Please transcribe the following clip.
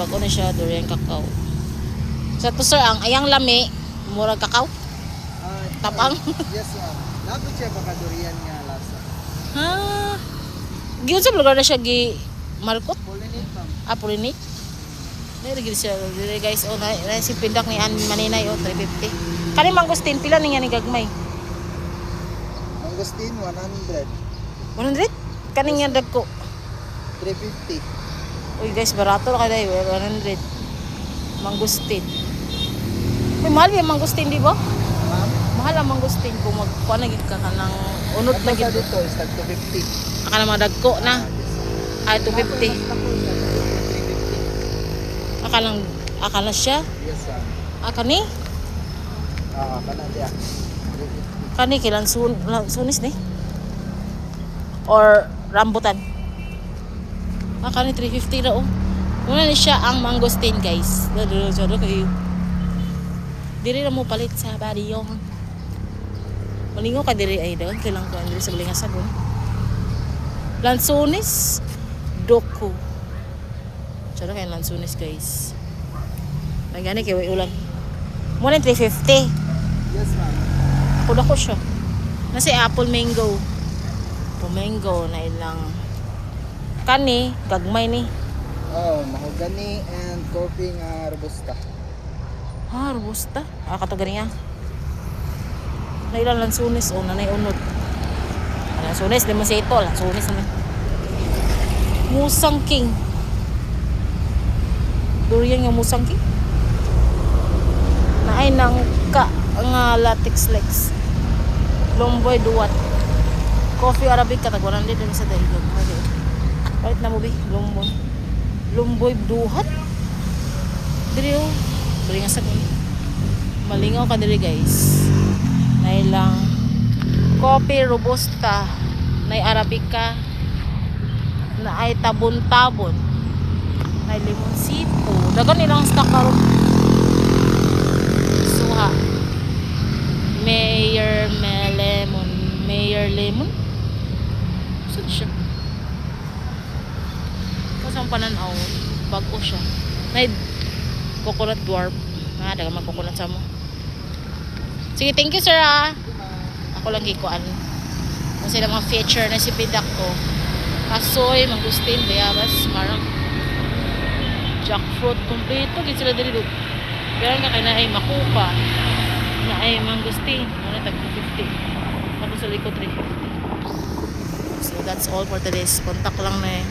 Bago na siya, durian kakao. Sa to sir, ang ayang lami, murag kakao? Tapang? Yes ma'am. Lapit siya baka durian nga lasa. Ha? Giyon sa lugar na siya gi Marcot? Pollinate ma'am. Pulinit? Dili gid siya, dili guys, oh na si pindak ni An Maninay oh 350. Kani mangustin pila niya ni gagmay? Mangosteen 100. 100? Kani nga dagko. 350. Uy guys, barato ra kay 100. Mangustin. Uy, mahal yung mangustin di ba? Ma'am, Mahal ang mangustin kung magkuha na gid ka kanang unod na gid. dito is tag 250. Aka na mga dagko na. Ay 250. Ako, 350. Akala siya. Yes ma'am. Kani? Kana dia. Kani kilan sunis ni? Or rambutan? Kani 350 ra oh. Muna ni siya ang mangosteen guys. Dado kayo. Diri ra mo palit sa bariyo. Malingaw ka diri ay daw kailang ko diri sa Balingasagon. Lansunis doko. Tsara kay lansunis guys. Nagani kay ulan. Muna 350. Yes ma'am. Ako na ko siya. Nasi apple mango. Mango na ilang kani, gagmay ni. Oh, mahogany and coffee nga robusta. Robusta. Kato gani nga. Na ilang lansunis o nanay unod. Lansunis, lemon sa ito. Lansunis naman. Musang king. Durian nga musang king. Naay nang nga latex legs. Lomboy duwat. Coffee Arabica tag 100 din sa dahil gagmay. Right na mo bi, Lumboy duhat. Diri oh. Diri nga sa malingaw ka diri guys. Nay lang coffee robusta, nay Arabica, na ay tabon-tabon. Nay limonsito. Dagan nilang stock karon. Suha. Mayor lemon. Saan siya? Kasang pananaw, bago siya. May coconut dwarf. Dagang mag-coconut sa mo. Sige, thank you sir ah. Ako lang gikuan. Kung sila mga feature na si Pidak ko. Kasoy, mangustin, bayabas, marang. Jackfruit, kompleto. Gid sila dili. Pero nga kay na ay makupa. Na ay mangustin. Ano tag 250. Tapos sa likod 350. So that's all for today's contact lang na eh.